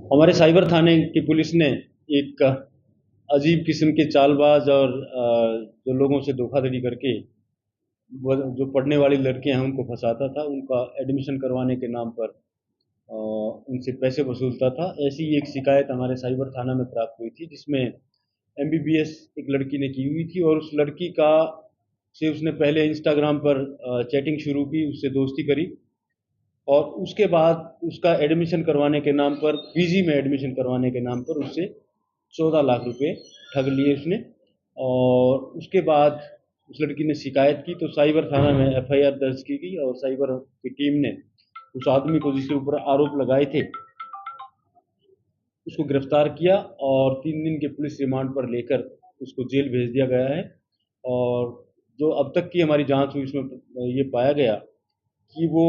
हमारे साइबर थाने की पुलिस ने एक अजीब किस्म के चालबाज और जो लोगों से धोखाधड़ी करके जो पढ़ने वाली लड़कियां हैं उनको फंसाता था, उनका एडमिशन करवाने के नाम पर उनसे पैसे वसूलता था। ऐसी एक शिकायत हमारे साइबर थाना में प्राप्त हुई थी, जिसमें एमबीबीएस एक लड़की ने की हुई थी और उस लड़की का से उसने पहले इंस्टाग्राम पर चैटिंग शुरू की, उससे दोस्ती करी और उसके बाद उसका एडमिशन करवाने के नाम पर, पीजी में एडमिशन करवाने के नाम पर उससे 14 लाख रुपए ठग लिए उसने। और उसके बाद उस लड़की ने शिकायत की तो साइबर थाना में एफआईआर दर्ज की गई और साइबर की टीम ने उस आदमी को जिसके ऊपर आरोप लगाए थे उसको गिरफ्तार किया और 3 दिन के पुलिस रिमांड पर लेकर उसको जेल भेज दिया गया है। और जो अब तक की हमारी जांच हुई उसमें ये पाया गया कि वो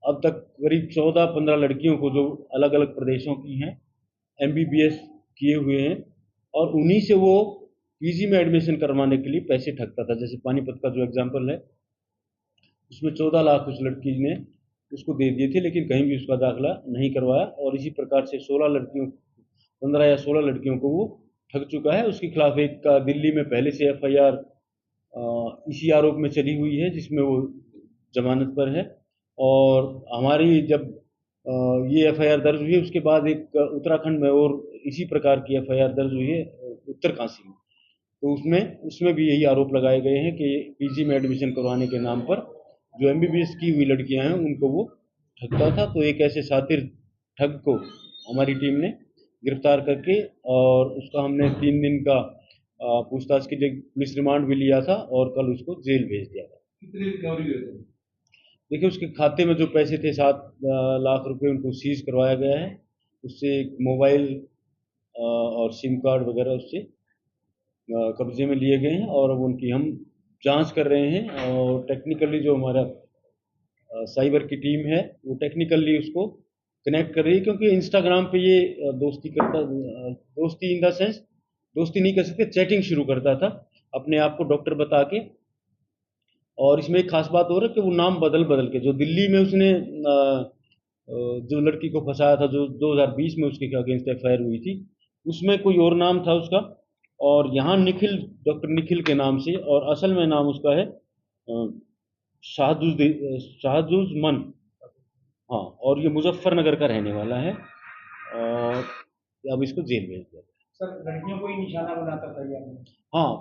अब तक करीब 14-15 लड़कियों को, जो अलग अलग प्रदेशों की हैं, एमबीबीएस किए हुए हैं और उन्हीं से वो पीजी में एडमिशन करवाने के लिए पैसे ठगता था। जैसे पानीपत का जो एग्जाम्पल है, उसमें 14 लाख उस लड़की ने उसको दे दिए थे, लेकिन कहीं भी उसका दाखिला नहीं करवाया और इसी प्रकार से 15 या 16 लड़कियों को वो ठग चुका है। उसके खिलाफ एक का दिल्ली में पहले से एफआईआर इसी आरोप में चली हुई है, जिसमें वो जमानत पर है। और हमारी जब ये एफआईआर दर्ज हुई है उसके बाद एक उत्तराखंड में और इसी प्रकार की एफआईआर दर्ज हुई है, उत्तरकाशी में। तो उसमें उसमें भी यही आरोप लगाए गए हैं कि पीजी में एडमिशन करवाने के नाम पर जो एमबीबीएस की हुई लड़कियां हैं उनको वो ठगता था। तो एक ऐसे शातिर ठग को हमारी टीम ने गिरफ्तार करके और उसका हमने 3 दिन का पूछताछ के लिए पुलिस रिमांड भी लिया था और कल उसको जेल भेज दिया था। कितनी रिकवरी हुई थी? देखिए, उसके खाते में जो पैसे थे 7 लाख रुपए उनको सीज करवाया गया है। उससे एक मोबाइल और सिम कार्ड वगैरह उससे कब्जे में लिए गए हैं और अब उनकी हम जांच कर रहे हैं। और टेक्निकली जो हमारा साइबर की टीम है वो टेक्निकली उसको कनेक्ट कर रही है, क्योंकि इंस्टाग्राम पे ये दोस्ती करता, दोस्ती इन द सेंस दोस्ती नहीं कर सकते, चैटिंग शुरू करता था अपने आप को डॉक्टर बता के। और इसमें एक खास बात और है कि वो नाम बदल बदल के, जो दिल्ली में उसने जो लड़की को फंसाया था, जो 2020 में उसके अगेंस्ट एफआईआर हुई थी, उसमें कोई और नाम था उसका। और यहाँ निखिल, डॉक्टर निखिल के नाम से, और असल में नाम उसका है शाहजुज़मन। हाँ, और ये मुजफ्फरनगर का रहने वाला है और अब इसको जेल भेज दिया। सर, लड़कियों को ही निशाना बनाता था ये आपने? हाँ,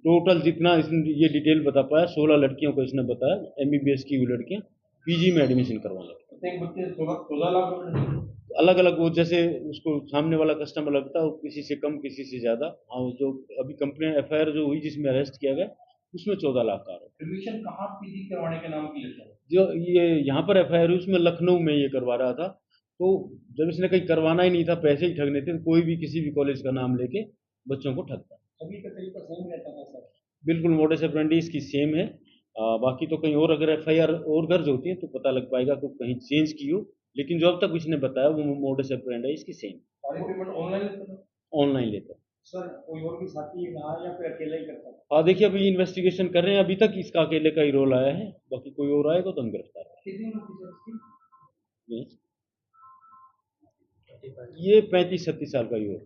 टोटल जितना इसने ये डिटेल बता पाया, 16 लड़कियों को इसने बताया, एमबीबीएस की हुई लड़कियां पीजी में एडमिशन करवाने। एक बच्चे 16 लाख रुपए? अलग अलग, वो जैसे उसको सामने वाला कस्टमर लगता है वो किसी से कम किसी से ज्यादा। हाँ, वो जो अभी कंप्लेन एफआईआर जो हुई जिसमें अरेस्ट किया गया उसमें 14 लाख का आरोप। एडमिशन कहाँ पीजी करवाने के नाम की लेता है? जो ये यहाँ पर एफआईआर हुई उसमें लखनऊ में ये करवा रहा था। तो जब इसने कहीं करवाना ही नहीं था, पैसे ही ठगने थे, तो कोई भी किसी भी कॉलेज का नाम लेके बच्चों को ठगता। सभी का तरीका सेम रहता था सर? बिल्कुल, मोडस ऑपरेंडी इसकी सेम है। बाकी तो कहीं और अगर एफआईआर और दर्ज होती है तो पता लग पाएगा तो कहीं चेंज की हो, लेकिन जो अब तक इसने बताया वो मोडस ऑपरेंडी इसकी सेम। सारे पेमेंट ऑनलाइन लेते थे? ऑनलाइन लेता है। सर, कोई और भी साथी रहा या फिर अकेला ही करता था? हाँ, देखिए अभी इन्वेस्टिगेशन कर रहे हैं, अभी तक इसका अकेले का ही रोल आया है, बाकी कोई और आएगा तो हम गिरफ्तार कितनी उम्र थी सर इसकी? करेंगे। ये 35-36 साल का ही हो।